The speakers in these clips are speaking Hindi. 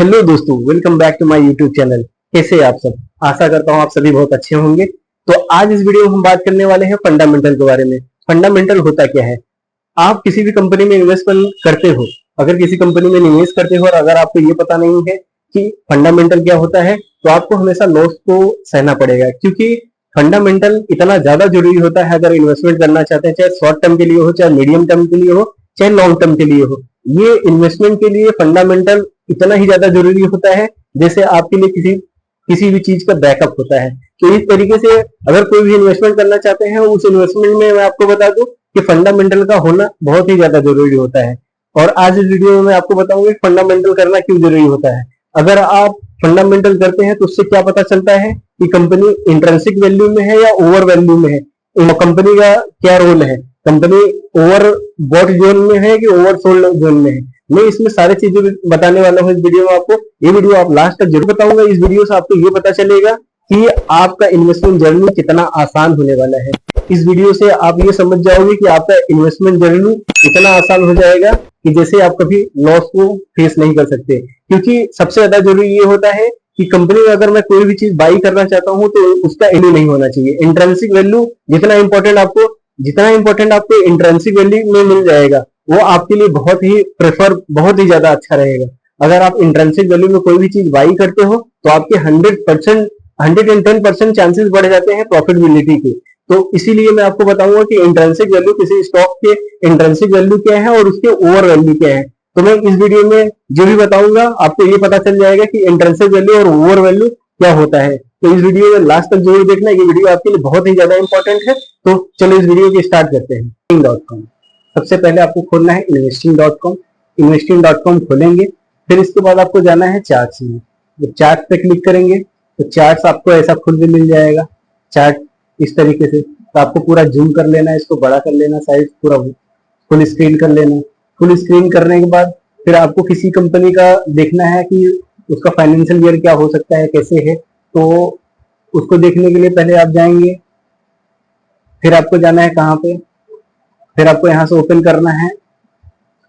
हेलो दोस्तों, welcome back to my YouTube channel. कैसे हैं आप सब? आशा करता हूँ आप सभी बहुत अच्छे होंगे। तो आज इस वीडियो में हम बात करने वाले हैं फंडामेंटल के बारे में। फंडामेंटल होता क्या है? आप किसी भी कंपनी में इन्वेस्टमेंट करते हो, अगर किसी कंपनी में निवेश करते हो और अगर आपको ये पता नहीं है कि फंडामेंटल क्या होता है, तो आपको हमेशा लॉस को सहना पड़ेगा, क्योंकि फंडामेंटल इतना ज्यादा जरूरी होता है अगर इन्वेस्टमेंट करना चाहते हैं, चाहे शॉर्ट टर्म के लिए हो, चाहे मीडियम टर्म के लिए हो, चाहे लॉन्ग टर्म के लिए हो। ये इन्वेस्टमेंट के लिए फंडामेंटल इतना ही ज्यादा जरूरी होता है जैसे आपके लिए किसी किसी भी चीज का बैकअप होता है। तो इस तरीके से अगर कोई भी इन्वेस्टमेंट करना चाहते हैं, उस इन्वेस्टमेंट में मैं आपको बता दूं कि फंडामेंटल का होना बहुत ही ज्यादा जरूरी होता है। और आज इस वीडियो में मैं आपको बताऊंगा कि फंडामेंटल करना क्यों जरूरी होता है। अगर आप फंडामेंटल करते हैं तो उससे क्या पता चलता है कि कंपनी इंट्रिंसिक वैल्यू में है या ओवर वैल्यू में है, कंपनी का क्या रोल है, कंपनी ओवर बॉट जोन में है कि ओवर सोल्ड जोन में है। मैं इसमें सारी चीजें बताने वाला हूँ इस वीडियो में आपको। ये वीडियो आप लास्ट तक जरूर बताऊंगा। इस वीडियो से आपको ये पता चलेगा कि आपका इन्वेस्टमेंट जर्नी कितना आसान होने वाला है। इस वीडियो से आप ये समझ जाओगे कि आपका इन्वेस्टमेंट जर्नी इतना आसान हो जाएगा कि जैसे आप कभी लॉस को फेस नहीं कर सकते। क्योंकि सबसे ज्यादा जरूरी ये होता है कि कंपनी में अगर मैं कोई भी चीज बाई करना चाहता हूँ तो उसका वैल्यू नहीं होना चाहिए। इंट्रिंसिक वैल्यू जितना इंपॉर्टेंट आपको इंट्रिंसिक वैल्यू में मिल जाएगा, वो आपके लिए बहुत ही ज्यादा अच्छा रहेगा। अगर आप इंट्रिंसिक वैल्यू में कोई भी चीज बाई करते हो तो आपके 110% चांसेस बढ़ जाते हैं प्रॉफिटेबिलिटी के। तो इसीलिए मैं आपको बताऊंगा कि इंट्रिंसिक वैल्यू किसी स्टॉक के इंट्रिंसिक वैल्यू क्या है और उसके ओवर वैल्यू क्या है। तो मैं इस वीडियो में जो भी बताऊंगा आपको ये पता चल जाएगा कि इंट्रिंसिक वैल्यू और ओवर वैल्यू क्या होता है। तो इस वीडियो में लास्ट तक जरूर देखना, ये वीडियो आपके लिए बहुत ही ज्यादा इंपॉर्टेंट है। तो चलो इस वीडियो को स्टार्ट करते हैं। investing.com, सबसे पहले आपको खोलना है investing.com। investing.com खोलेंगे, फिर इसके बाद आपको जाना है चार्ट्स में। जब चार्ट पे क्लिक करेंगे तो चार्ट्स आपको ऐसा खुद भी मिल जाएगा। चार्ट इस तरीके से, तो आपको पूरा जूम कर लेना है, इसको बड़ा कर लेना, साइज पूरा फुल स्क्रीन कर लेना। फुल स्क्रीन करने के बाद फिर आपको किसी कंपनी का देखना है कि उसका फाइनेंशियल ईयर क्या हो सकता है, कैसे है। तो उसको देखने के लिए पहले आप जाएंगे, फिर आपको जाना है कहाँ पे, फिर आपको यहाँ से ओपन करना है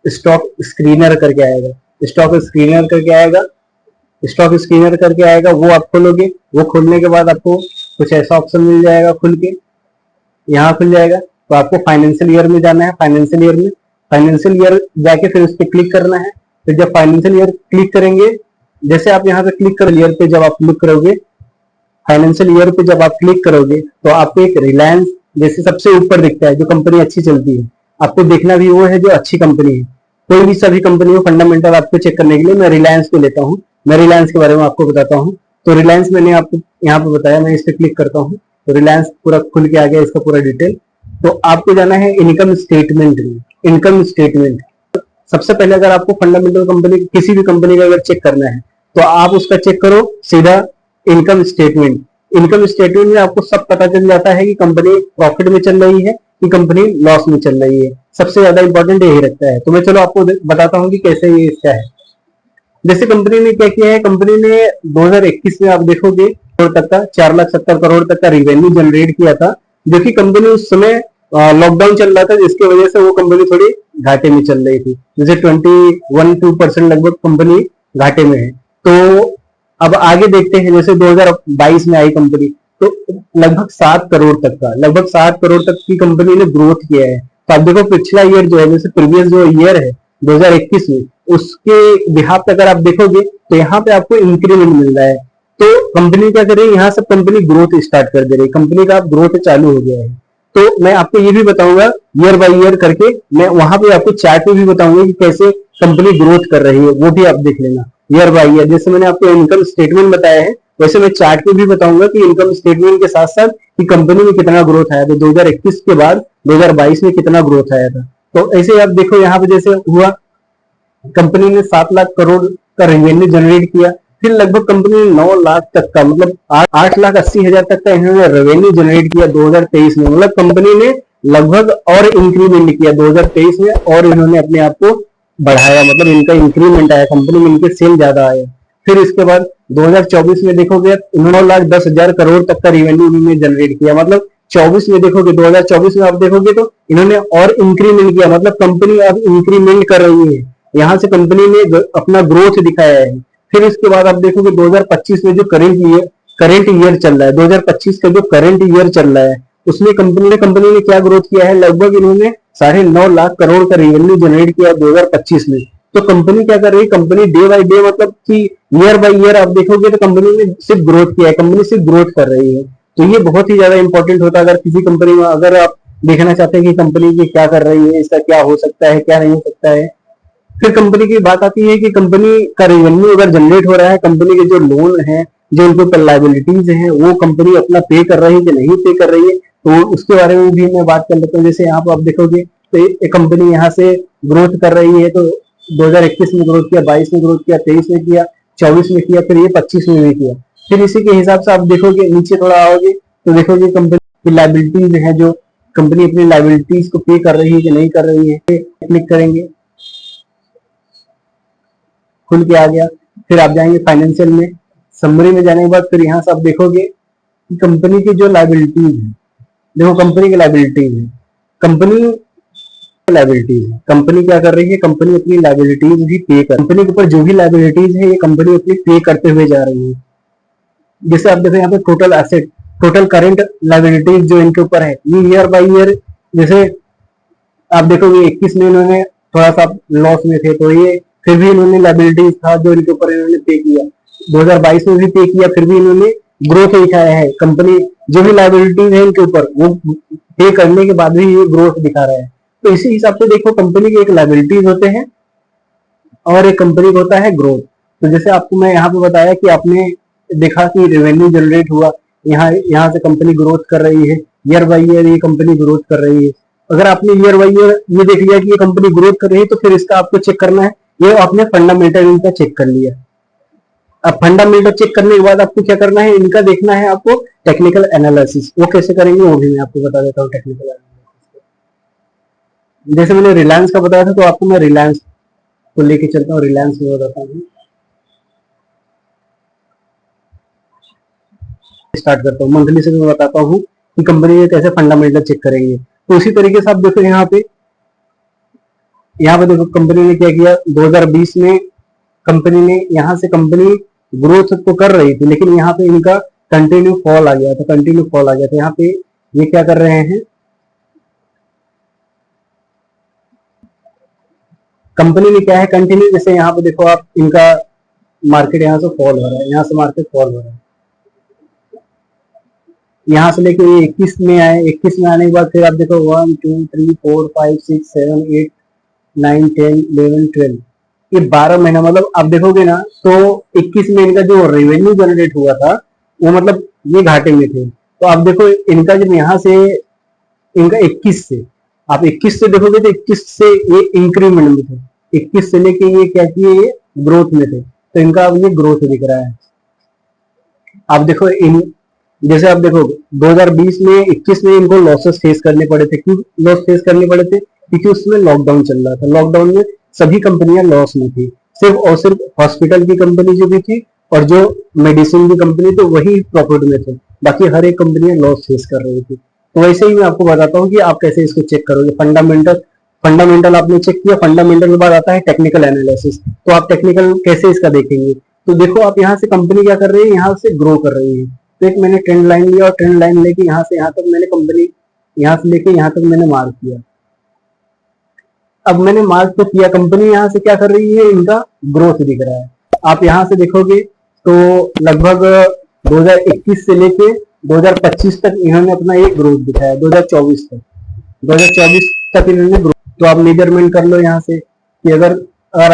स्टॉक स्क्रीनर करके आएगा। स्टॉक स्क्रीनर करके आएगा, स्टॉक स्क्रीनर करके आएगा, वो आप खोलोगे। वो खोलने के बाद आपको कुछ ऐसा ऑप्शन मिल जाएगा, खुल के यहाँ खुल जाएगा। तो आपको फाइनेंशियल ईयर में जाना है। फाइनेंशियल ईयर जाके फिर उस पर क्लिक करना है। फिर जब फाइनेंशियल ईयर क्लिक करेंगे, जैसे आप यहाँ पे क्लिक कर ईयर पे जब आप क्लिक करोगे, फाइनेंशियल ईयर पे जब आप क्लिक करोगे तो आपको एक रिलायंस जैसे सबसे ऊपर दिखता है, जो कंपनी अच्छी चलती है। आपको देखना भी वो है जो अच्छी कंपनी है। कोई भी सभी कंपनी हो फंडामेंटल आपको चेक करने के लिए मैं रिलायंस को लेता हूँ। मैं रिलायंस के बारे में आपको बताता हूँ। तो रिलायंस मैंने आपको यहाँ पे बताया, मैं इस पर क्लिक करता हूँ तो रिलायंस पूरा खुल के आ गया, इसका पूरा डिटेल। तो आपको जाना है इनकम स्टेटमेंट में। इनकम स्टेटमेंट सबसे पहले, अगर आपको फंडामेंटल कंपनी किसी भी कंपनी का अगर चेक करना है तो आप उसका चेक करो सीधा इनकम स्टेटमेंट। इनकम स्टेटमेंट में आपको सब पता चल जाता है कि कंपनी प्रॉफिट में चल रही है कि कंपनी लॉस में चल रही है। सबसे ज्यादा इंपॉर्टेंट यही रखता है। तो मैं चलो आपको बताता हूँ कि कैसे ये क्या है। जैसे कंपनी ने क्या किया है, कंपनी ने 2021 में आप देखोगे करोड़ तक का 4,70,000 करोड़ तक का रिवेन्यू जनरेट किया था, जो कि कंपनी उस समय लॉकडाउन चल रहा था, जिसकी वजह से वो कंपनी थोड़ी घाटे में चल रही थी। जैसे 21-2% लगभग कंपनी घाटे में है। तो अब आगे देखते हैं, जैसे 2022 में आई कंपनी, तो लगभग 7 करोड़ तक की कंपनी ने ग्रोथ किया है। तो आप देखो पिछला ईयर जो है, जैसे प्रीवियस जो ईयर है 2021 में, उसके बिहाफ पे अगर आप देखोगे तो यहाँ पे आपको इंक्रीमेंट मिल रहा है। तो कंपनी क्या कर रही है, यहाँ से कंपनी ग्रोथ स्टार्ट कर दे रही है, कंपनी का ग्रोथ चालू हो गया है। तो मैं आपको ये भी बताऊंगा ईयर बाय ईयर करके, मैं वहां पे आपको चार्ट में भी बताऊंगा कि कैसे कंपनी ग्रोथ कर रही है, वो भी आप देख लेना ईयर बाय ईयर। जैसे मैंने आपको इनकम स्टेटमेंट बताया है, वैसे मैं चार्ट में भी बताऊंगा कि इनकम स्टेटमेंट के साथ साथ कि कंपनी में कितना ग्रोथ आया था 2021 के बाद 2022 में कितना ग्रोथ आया था। तो ऐसे आप देखो यहाँ पे जैसे हुआ, कंपनी ने 7 लाख करोड़ का रेवेन्यू जनरेट किया। फिर लगभग कंपनी ने 9 लाख तक का, मतलब 8,80,000 तक का इन्होंने रेवेन्यू जनरेट किया 2023 में। मतलब कंपनी ने लगभग और इंक्रीमेंट किया 2023 में, और इन्होंने अपने आप को बढ़ाया, मतलब इनका इंक्रीमेंट आया, कंपनी में इनके सेल ज्यादा आए। फिर इसके बाद 2024 में देखोगे 9,10,000 करोड़ तक का रेवेन्यू इन्होंने जनरेट किया। मतलब 24 में देखोगे, 2024 में आप देखोगे तो इन्होंने और इंक्रीमेंट किया, मतलब कंपनी अब इंक्रीमेंट कर रही है। यहाँ से कंपनी ने अपना ग्रोथ दिखाया है। फिर इसके बाद आप देखोगे 2025 में जो करंट ईयर चल रहा है, 2025 का जो करंट ईयर चल रहा है, उसमें कंपनी ने क्या ग्रोथ किया है, लगभग इन्होंने 9.5 लाख करोड़ का रेवेन्यू जनरेट किया 2025 में। तो कंपनी क्या कर रही है, कंपनी डे बाय डे मतलब कि ईयर बाय ईयर आप देखोगे तो कंपनी ने सिर्फ ग्रोथ किया है, कंपनी सिर्फ ग्रोथ कर रही है। तो ये बहुत ही ज्यादा इंपॉर्टेंट होता है अगर किसी कंपनी में, अगर आप देखना चाहते हैं कि कंपनी की क्या कर रही है, इसका क्या हो सकता है, क्या नहीं हो सकता है। फिर कंपनी की बात आती है कि कंपनी का रेवेन्यू अगर जनरेट हो रहा है, कंपनी के जो लोन है, जो उनके ऊपर लाइबिलिटीज है, वो कंपनी अपना पे कर रही है कि नहीं पे कर रही है, तो उसके बारे में भी मैं बात कर लेता हूँ। जैसे यहाँ पर आप देखोगे तो एक कंपनी यहाँ से ग्रोथ कर रही है, तो 2021 में ग्रोथ किया, 22 में ग्रोथ किया, 23 में किया, 24 में किया, फिर ये 25 में भी किया। फिर इसी के हिसाब से आप देखोगे नीचे थोड़ा आओगे तो देखोगे कंपनी की लाइबिलिटीज है, जो कंपनी अपनी लाइबिलिटीज को पे कर रही है कि नहीं कर रही है। क्लिक करेंगे, खुल के आ गया। फिर आप जाएंगे फाइनेंशियल में, समरी में जाने के बाद फिर यहाँ से आप देखोगे कि कंपनी की जो लाइबिलिटीज है, देखो कंपनी की लाइबिलिटीज है, कंपनी क्या कर रही है, कंपनी अपनी लाइबिलिटीज भी पे कर, कंपनी के ऊपर जो भी लाइबिलिटीज है ये कंपनी अपनी पे करते हुए जा रही है। जैसे आप देखो यहाँ पे total asset, total current liabilities जो इनके ऊपर है, ये ईयर बाय ईयर, जैसे आप देखोगे 21 में इन्होंने थोड़ा सा लॉस में थे, तो ये फिर भी इन्होंने लाइबिलिटीज था जो इनके ऊपर इन्होंने पे किया, 2022 में भी पे किया, फिर भी इन्होंने ग्रोथ दिखाया है। कंपनी जो भी लाइबिलिटीज है इनके ऊपर वो पे करने के बाद भी ये ग्रोथ दिखा रहा है। तो इसी हिसाब से देखो कंपनी के एक लाइबिलिटीज होते हैं और एक कंपनी का होता है ग्रोथ। तो जैसे आपको मैं यहाँ पे बताया कि आपने देखा कि रेवेन्यू जनरेट हुआ, यहाँ से कंपनी ग्रोथ कर रही है, ईयर बाई ईयर ये कंपनी ग्रोथ कर रही है। अगर आपने ईयर बाई ईयर ये देख लिया कि ये कंपनी ग्रोथ कर रही है, तो फिर इसका आपको चेक करना है, ये आपने फंडामेंटल इनका चेक कर लिया। अब फंडामेंटल चेक करने के बाद आपको क्या करना है, इनका देखना है आपको टेक्निकल एनालिसिस। वो कैसे करेंगे वो भी मैं आपको बता देता हूँ। टेक्निकल एनालिसिस जैसे मैंने रिलायंस का बताया था, तो आपको मैं रिलायंस को लेके चलता हूँ, रिलायंस में बताता हूँ, स्टार्ट करता हूँ मंथली से। मैं बताता हूँ कि कंपनी के कैसे फंडामेंटल चेक करेंगे। तो उसी तरीके से आप देखो यहाँ पे देखो कंपनी ने क्या किया, 2020 में कंपनी ने यहाँ से कंपनी ग्रोथ तो कर रही थी, लेकिन यहाँ पे इनका कंटिन्यू फॉल आ गया था, तो यहाँ पे ये क्या कर रहे हैं, कंपनी ने क्या है कंटिन्यू, जैसे यहाँ पे देखो आप, इनका मार्केट यहाँ से फॉल हो रहा है, यहाँ से मार्केट फॉल हो रहा है, यहाँ से लेके ये 21 में आए, 21 में आने के बाद फिर आप देखो 1 2 3 4 5 6 7 8 9 10 11 12, ये 12 महीना, मतलब आप देखोगे ना तो 21 में इनका जो रेवेन्यू जनरेट हुआ था वो मतलब ये घाटे में थे। तो आप देखो इनका जब यहाँ से इनका 21 से, आप 21 से देखोगे तो 21 से ये इंक्रीमेंट में थे, 21 से लेके ये क्या किए, ये ग्रोथ में थे, तो इनका अब ये ग्रोथ दिख रहा है। आप देखो इन, जैसे आप देखो 2020 में 21 में इनको लॉसेस फेस करने पड़े थे। क्यों लॉस फेस करने पड़े थे, क्योंकि उसमें लॉकडाउन चल रहा था, लॉकडाउन में सभी कंपनियां लॉस में थी, सिर्फ और सिर्फ हॉस्पिटल की कंपनी जो भी थी और जो मेडिसिन की कंपनी तो वही प्रॉफिट में थे, बाकी हर एक कंपनियां लॉस फेस कर रही थी। तो वैसे ही मैं आपको बताता हूँ कि आप कैसे इसको चेक करोगे। फंडामेंटल आपने चेक किया, फंडामेंटल के बाद आता है टेक्निकल एनालिसिस। तो आप टेक्निकल कैसे इसका देखेंगे, तो देखो आप यहाँ से कंपनी क्या कर रही है, यहाँ से ग्रो कर रही है। तो एक मैंने ट्रेंड लाइन लिया और ट्रेंड लाइन लेके यहाँ से यहाँ तक मैंने कंपनी, यहाँ से लेके यहाँ तक मैंने मार्क किया। अब मैंने मार्क तो किया, कंपनी यहाँ से क्या कर रही है, इनका ग्रोथ दिख रहा है। आप यहाँ से देखोगे तो लगभग 2021 से लेके 2025 तक इन्होंने अपना एक ग्रोथ दिखाया, 2024 तक इन्होंने ग्रोथ। तो आप मेजरमेंट कर लो यहाँ से कि अगर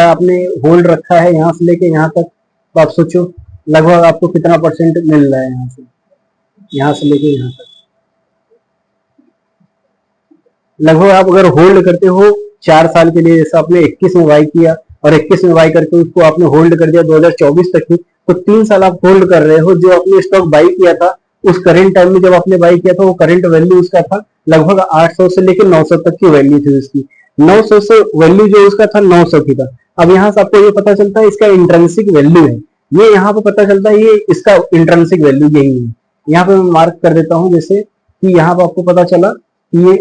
आपने होल्ड रखा है यहाँ से लेके यहाँ तक, तो आप सोचो लगभग आपको कितना परसेंट मिल रहा है यहाँ से लेके यहाँ तक। लगभग आप अगर होल्ड करते हो 4 साल के लिए, जैसे आपने 21 में बाई किया और 21 में बाई करके उसको आपने होल्ड कर दिया 2024 तक की, तो 3 साल आप होल्ड कर रहे हो। जो आपने स्टॉक बाई किया था उस करंट टाइम में जब आपने बाई किया था, वो करंट वैल्यू उसका था लगभग 800 से लेकर 900 तक की वैल्यू थी उसकी, 900 से वैल्यू जो उसका था 900 की था। अब यहाँ से आपको ये पता चलता है इसका इंट्रिंसिक वैल्यू है, ये यहाँ पे पता चलता है, ये इसका इंट्रिंसिक वैल्यू यही है। यहाँ पे मैं मार्क कर देता हूँ, जैसे कि यहाँ पे आपको पता चला कि ये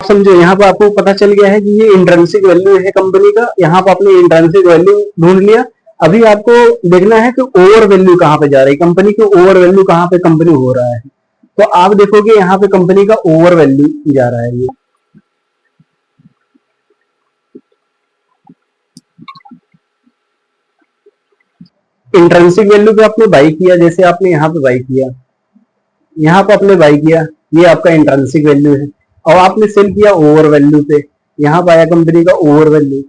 समझो यहाँ पे आपको पता चल गया है कि ये इंट्रिंसिक वैल्यू है कंपनी का, यहाँ पे आपने इंट्रिंसिक वैल्यू ढूंढ लिया। अभी आपको देखना है कि ओवर वैल्यू कहाँ पे जा रही है, कंपनी की ओवर वैल्यू कहाँ पे कंपनी हो रहा है। तो आप देखोगे यहाँ पे कंपनी का ओवर वैल्यू जा रहा है ये। इंट्रिंसिक वैल्यू पे आपने बाई किया, जैसे आपने यहाँ पे बाई किया, यहाँ पे आपने बाई किया, ये आपका इंट्रिंसिक वैल्यू है। और आपने सेल किया ओवर वैल्यू पे, यहाँ पे आया कंपनी का ओवर वैल्यू।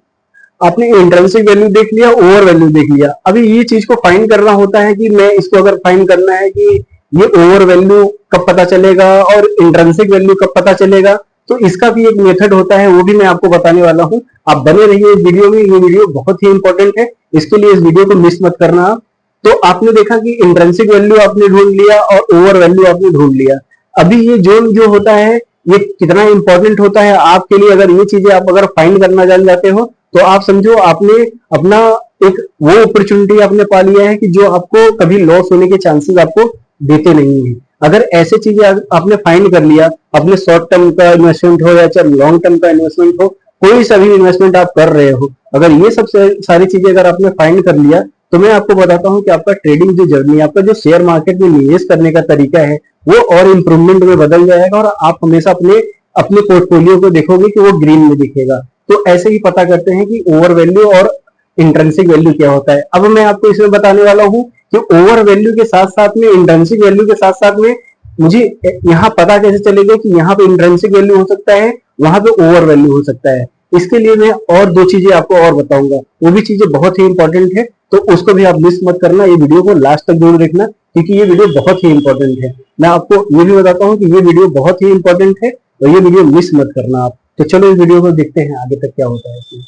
आपने इंट्रिंसिक वैल्यू देख लिया, ओवर वैल्यू देख लिया। अभी ये चीज को फाइंड करना होता है कि मैं इसको अगर फाइंड करना है कि ये ओवर वैल्यू कब पता चलेगा और इंट्रिंसिक वैल्यू कब पता चलेगा, तो इसका भी एक मेथड होता है, वो भी मैं आपको बताने वाला हूँ। आप बने रहिए इस वीडियो में, ये वीडियो बहुत ही इंपॉर्टेंट है, इसके लिए इस वीडियो को मिस मत करना आप। तो आपने देखा कि इंट्रिंसिक वैल्यू आपने ढूंढ लिया और ओवर वैल्यू आपने ढूंढ लिया। अभी ये जोन जो होता है ये कितना इंपॉर्टेंट होता है आपके लिए, अगर ये चीजें आप अगर फाइंड करना जान जाते हो तो आप समझो आपने अपना एक वो अपॉर्चुनिटी आपने पा लिया है कि जो आपको कभी लॉस होने के चांसेस आपको देते नहीं है। अगर ऐसे चीजें आपने फाइंड कर लिया, अपने शॉर्ट टर्म का इन्वेस्टमेंट हो या चाहे लॉन्ग टर्म का इन्वेस्टमेंट हो, कोई सा भी इन्वेस्टमेंट आप कर रहे हो, अगर ये सब सारी चीजें अगर आपने फाइंड कर लिया, तो मैं आपको बताता हूँ कि आपका ट्रेडिंग जो जर्नी, आपका जो शेयर मार्केट में निवेश करने का तरीका है वो और इंप्रूवमेंट में बदल जाएगा, और आप हमेशा अपने अपने पोर्टफोलियो को देखोगे कि वो ग्रीन में दिखेगा। तो ऐसे ही पता करते हैं कि ओवर वैल्यू और इंट्रिंसिक वैल्यू क्या होता है। अब मैं आपको इसमें बताने वाला हूँ कि ओवर वैल्यू के साथ साथ में, इंट्रिंसिक वैल्यू के साथ साथ में मुझे यहाँ पता कैसे चलेगा कि यहाँ पे इंट्रिंसिक वैल्यू हो सकता है, वहां पे ओवर वैल्यू हो सकता है। इसके लिए मैं और दो चीजें आपको और बताऊंगा, वो भी चीजें बहुत ही इंपॉर्टेंट है, तो उसको भी आप मिस मत करना, ये वीडियो को लास्ट तक जरूर देखना, क्योंकि ये वीडियो बहुत ही इंपॉर्टेंट है। मैं आपको ये भी बताता हूँ कि ये वीडियो बहुत ही इंपॉर्टेंट है और ये वीडियो मिस मत करना आप। तो चलो इस वीडियो को देखते हैं आगे तक क्या होता है इसमें।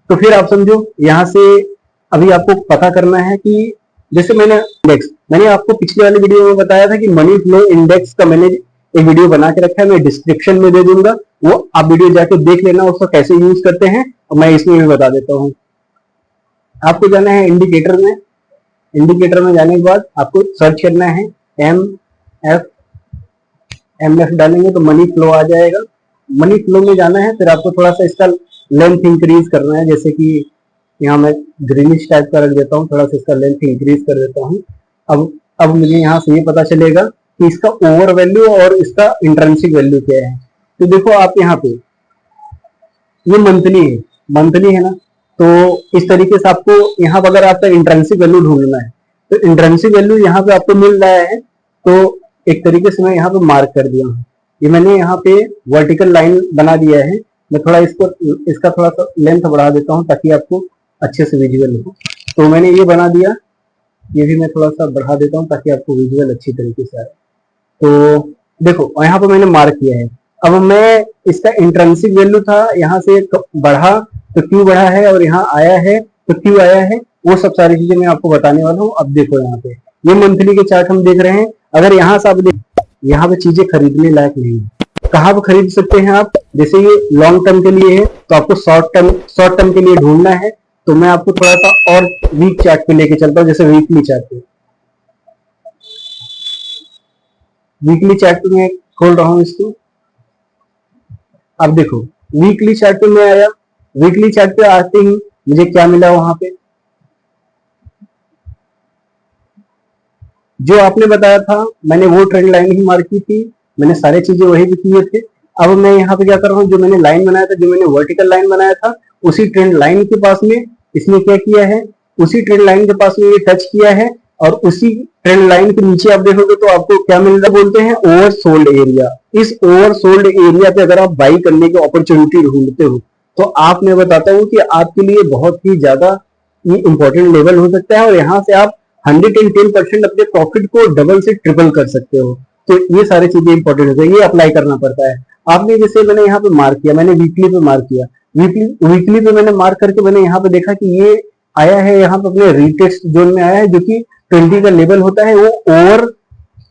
तो फिर आप समझो यहाँ से अभी आपको पता करना है कि जैसे मैंने आपको पिछले वाले वीडियो में बताया था कि मनी फ्लो इंडेक्स का मैंने एक वीडियो बना के रखा है, मैं डिस्क्रिप्शन में दे दूंगा, वो आप वीडियो जाके देख लेना, उसको कैसे यूज करते हैं और मैं इसमें भी बता देता हूँ। आपको जाना है इंडिकेटर में, इंडिकेटर में जाने के बाद आपको सर्च करना है MF डालेंगे तो मनी फ्लो आ जाएगा। मनी फ्लो में जाना है, फिर आपको थोड़ा सा इसका लेंथ इंक्रीज करना है, जैसे कि यहाँ मैं ग्रीनिश टाइप का रख देता हूँ, थोड़ा सा इसका लेंथ इंक्रीज कर देता हूँ। अब मुझे यहाँ से ये पता चलेगा कि इसका ओवर वैल्यू और इसका इंट्रिंसिक वैल्यू क्या है। तो देखो आप यहाँ पे ये मंथली है ना, तो इस तरीके से आपको यहाँ पर अगर आपका इंट्रिंसिक वैल्यू ढूंढना है तो इंट्रिंसिक वैल्यू यहाँ पे आपको मिल रहा है, तो एक तरीके से मैं यहाँ पे मार्क कर दिया हूँ। ये मैंने यहाँ पे वर्टिकल लाइन बना दिया है, मैं थोड़ा इसका थोड़ा सा लेंथ बढ़ा देता हूँ ताकि आपको अच्छे से विजुअल हो। तो मैंने ये बना दिया, ये भी मैं थोड़ा सा बढ़ा देता हूँ ताकि आपको विजुअल अच्छी तरीके से आए। तो देखो यहाँ पे मैंने मार्क किया है। अब मैं इसका इंट्रिंसिक वैल्यू था, यहाँ से बढ़ा तो क्यों बढ़ा है और यहाँ आया है तो क्यों आया है, वो सब सारी चीजें मैं आपको बताने वाला हूँ। अब देखो यहाँ पे ये मंथली के चार्ट हम देख रहे हैं। अगर यहाँ से आप यहाँ पे चीजें खरीदने लायक नहीं है, कहाँ पे खरीद सकते हैं आप, जैसे ये लॉन्ग टर्म के लिए है तो आपको शॉर्ट टर्म के लिए ढूंढना है। तो मैं आपको थोड़ा सा और वीक चार्ट पे लेके चलता हूँ, जैसे वीकली चार्ट पे। वीकली चार्ट पे मैं खोल रहा हूँ इसको। अब देखो वीकली चार्ट पे मैं आया, वीकली चार्ट पे आते ही मुझे क्या मिला, वहां पे जो आपने बताया था मैंने वो ट्रेंड लाइन ही मार्क की थी, मैंने सारी चीजें वही भी किए थे। अब मैं यहाँ पे क्या कर रहा हूँ, जो मैंने लाइन बनाया था, जो मैंने वर्टिकल लाइन बनाया था, उसी ट्रेंड लाइन के पास में इसने क्या किया है, उसी ट्रेंड लाइन के पास में ये टच किया है, और उसी ट्रेंड लाइन के नीचे आप देखोगे तो आपको क्या मिल रहा, बोलते हैं ओवरसोल्ड एरिया। इस ओवरसोल्ड एरिया पे अगर आप बाई करने की अपॉर्चुनिटी ढूंढते हो तो आप, मैं बताता हूँ कि आपके लिए बहुत ही ज्यादा ये इंपॉर्टेंट लेवल हो सकता है, और यहाँ से आप 110% अपने प्रॉफिट को डबल से ट्रिपल कर सकते हो। तो ये सारी चीजें इंपॉर्टेंट होती है, ये अप्लाई करना पड़ता है। आपने जैसे मैंने यहाँ पे मार्क किया, मैंने वीकली पे मार्क किया, वीकली पे मैंने मार्क करके मैंने यहाँ पे देखा कि ये आया है, यहाँ पे अपने रीटेस्ट जोन में आया है, जो कि 20 का लेवल होता है, वो ओवर,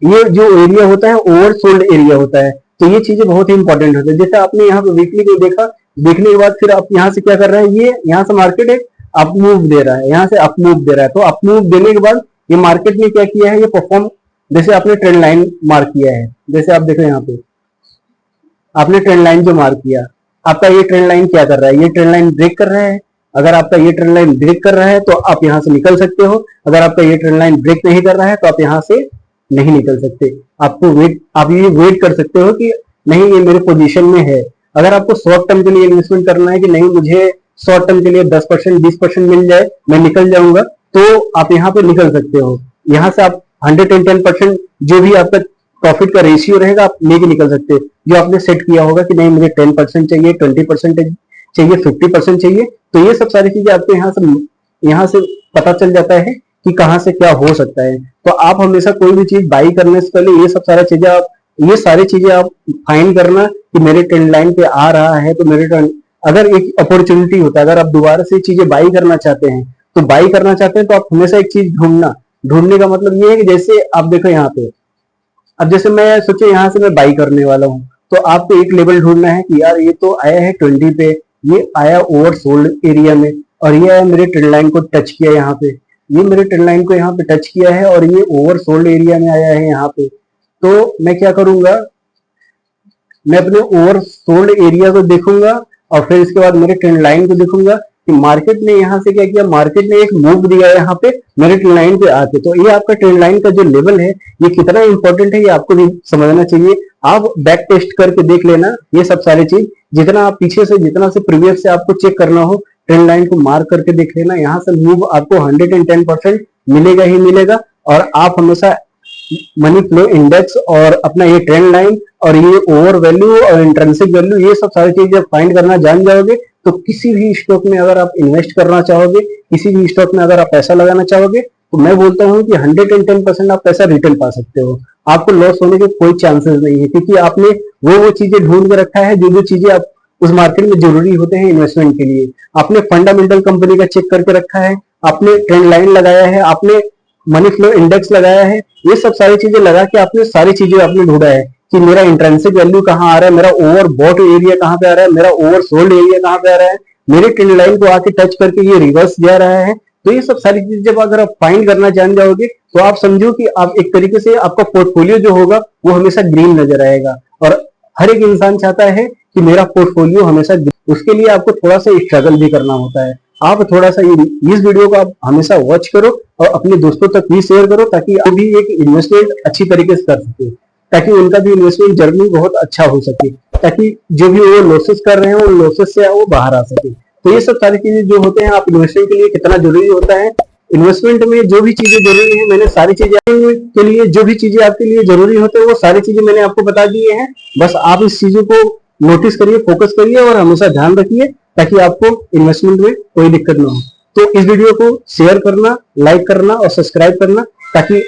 ये जो एरिया होता है ओवर सोल्ड एरिया होता है। तो ये चीजें बहुत ही इंपॉर्टेंट होती है। जैसे आपने यहाँ पे वीकली को देखा, देखने के बाद फिर आप यहाँ से क्या कर रहे हैं, ये यहाँ से मार्केट एक अप मूव दे रहा है, यहाँ से अप मूव दे रहा है, तो अप मूव देने के बाद ये मार्केट ने क्या किया है, ये परफॉर्म, जैसे आपने ट्रेंड लाइन मार्क किया है, जैसे आप देख रहे हैं यहाँ पे आपने ट्रेंड लाइन जो मार्क किया, आपका ये ट्रेंड लाइन क्या कर रहा है, ये ट्रेंड लाइन ब्रेक कर रहा है। अगर आपका ये ट्रेंड लाइन ब्रेक कर रहा है तो आप यहाँ से निकल सकते हो, अगर आपका ये ट्रेंड लाइन ब्रेक नहीं कर रहा है तो आप यहाँ से नहीं निकल सकते। आप ये वेट कर सकते हो कि नहीं ये मेरे पोजीशन में है। अगर आपको शॉर्ट टर्म के लिए इन्वेस्टमेंट करना है कि नहीं मुझे शॉर्ट टर्म के लिए 10% 20% मिल जाए मैं निकल जाऊंगा, तो आप यहाँ पे निकल सकते हो। यहाँ से आप 110% जो भी आपका प्रॉफिट का रेशियो रहेगा आप लेके निकल सकते हो। जो आपने सेट किया होगा कि नहीं मुझे 10% चाहिए, 20% चाहिए, 50% चाहिए, तो ये सब सारी चीजें आपको यहाँ से पता चल जाता है कि कहाँ से क्या हो सकता है। तो आप हमेशा कोई भी चीज बाई करने से पहले ये सारी चीजें आप फाइंड करना कि मेरे ट्रेंड लाइन पे आ रहा है तो अगर एक अपॉर्चुनिटी होता है, अगर आप दोबारा से चीजें बाई करना चाहते हैं तो आप हमेशा एक चीज ढूंढने का मतलब ये है कि जैसे आप देखो यहाँ पे, अब जैसे मैं सोचे यहाँ से मैं बाई करने वाला हूँ, तो आपको एक लेवल ढूंढना है कि यार ये तो आया है 20 पे, ये आया ओवर सोल्ड एरिया में, और ये आया मेरे ट्रेंड लाइन को टच किया यहाँ पे, ये मेरे ट्रेंड लाइन को यहाँ पे टच किया है और ये ओवर सोल्ड एरिया में आया है यहाँ पे। तो मैं क्या करूंगा, मैं अपने ओवर सोल्ड एरिया को देखूंगा और फिर इसके बाद मेरे ट्रेंड लाइन को देखूंगा कि मार्केट ने यहाँ से क्या किया, मार्केट ने एक मूव दिया यहाँ पे मेरे ट्रेंड लाइन पे आके। तो ये आपका ट्रेंड लाइन का जो लेवल है ये कितना इंपॉर्टेंट है ये आपको भी समझना चाहिए। आप बैक टेस्ट करके देख लेना ये सब सारी चीज, जितना आप पीछे से जितना से प्रीवियस से आपको चेक करना हो ट्रेंड लाइन को मार्क करके देख लेना। यहाँ से मूव आपको 110% मिलेगा ही मिलेगा। और आप हमेशा मनी फ्लो इंडेक्स और अपना ये ट्रेंड लाइन और ये ओवर वैल्यू और इंट्रिंसिक वैल्यू ये सब सारी चीजें फाइंड करना जान जाओगे तो किसी भी स्टॉक में अगर आप इन्वेस्ट करना चाहोगे, किसी भी स्टॉक में अगर आप पैसा लगाना चाहोगे, तो मैं बोलता हूँ कि 110% आप पैसा रिटर्न पा सकते हो। आपको लॉस होने के कोई चांसेस नहीं है, क्योंकि आपने वो चीजें ढूंढ के रखा है जो चीजें आप उस मार्केट में जरूरी होते हैं इन्वेस्टमेंट के लिए। आपने फंडामेंटल कंपनी का चेक करके रखा है, आपने ट्रेंड लाइन लगाया है, आपने मनी फ्लो इंडेक्स लगाया है, ये सब सारी चीजें लगा के आपने सारी चीजें आपने ढूंढा है कि मेरा इंट्रिंसिक वैल्यू कहाँ आ रहा है, मेरा ओवर बॉट एरिया कहाँ पे आ रहा है, मेरा ओवर सोल्ड एरिया कहाँ पे आ रहा है, मेरे ट्रेंड लाइन को आके टच करके ये रिवर्स जा रहा है। तो ये सब सारी चीजें जब अगर आप फाइंड करना जान जाओगे तो आप समझो कि आप एक तरीके से आपका पोर्टफोलियो जो होगा वो हमेशा ग्रीन नजर आएगा। और हर एक इंसान चाहता है कि मेरा पोर्टफोलियो हमेशा, उसके लिए आपको थोड़ा सा स्ट्रगल भी करना होता है। आप थोड़ा सा इस वीडियो को आप हमेशा वॉच करो और अपने दोस्तों तक भी शेयर करो ताकि आप भी एक इन्वेस्टमेंट अच्छी तरीके से कर सके, ताकि उनका भी इन्वेस्टमेंट जर्नी बहुत अच्छा हो सके, ताकि जो भी वो लॉसेस कर रहे हैं उन लॉसेस से वो बाहर आ सके। तो ये सब सारी चीजें जो होते हैं आप इन्वेस्टमेंट के लिए कितना जरूरी होता है, इन्वेस्टमेंट में जो भी चीजें जरूरी है मैंने सारी चीजें के लिए, जो भी चीजें आपके लिए जरूरी होते हैं वो सारी चीजें मैंने आपको बता दी है। बस आप इस चीजों को नोटिस करिए, फोकस करिए और हमेशा ध्यान रखिए ताकि आपको इन्वेस्टमेंट में कोई दिक्कत ना हो। तो इस वीडियो को शेयर करना, लाइक करना और सब्सक्राइब करना ताकि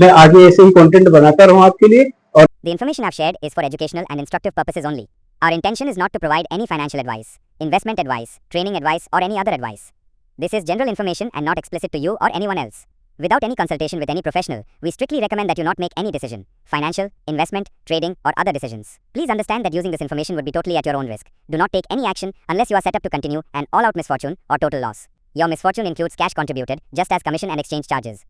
मैं आगे ऐसे ही कंटेंट बनाता रहूं आपके लिए। और The information I've shared is for educational and instructive purposes only. Our intention is not to provide any financial advice, investment advice, training advice or any other advice. This is general information and not explicit to you or anyone else. Without any consultation with any professional, we strictly recommend that you not make any decision, financial, investment, trading or other decisions. Please understand that using this information would be totally at your own risk. Do not take any action unless you are set up to continue an all-out misfortune or total loss. Your misfortune includes cash contributed, just as commission and exchange charges.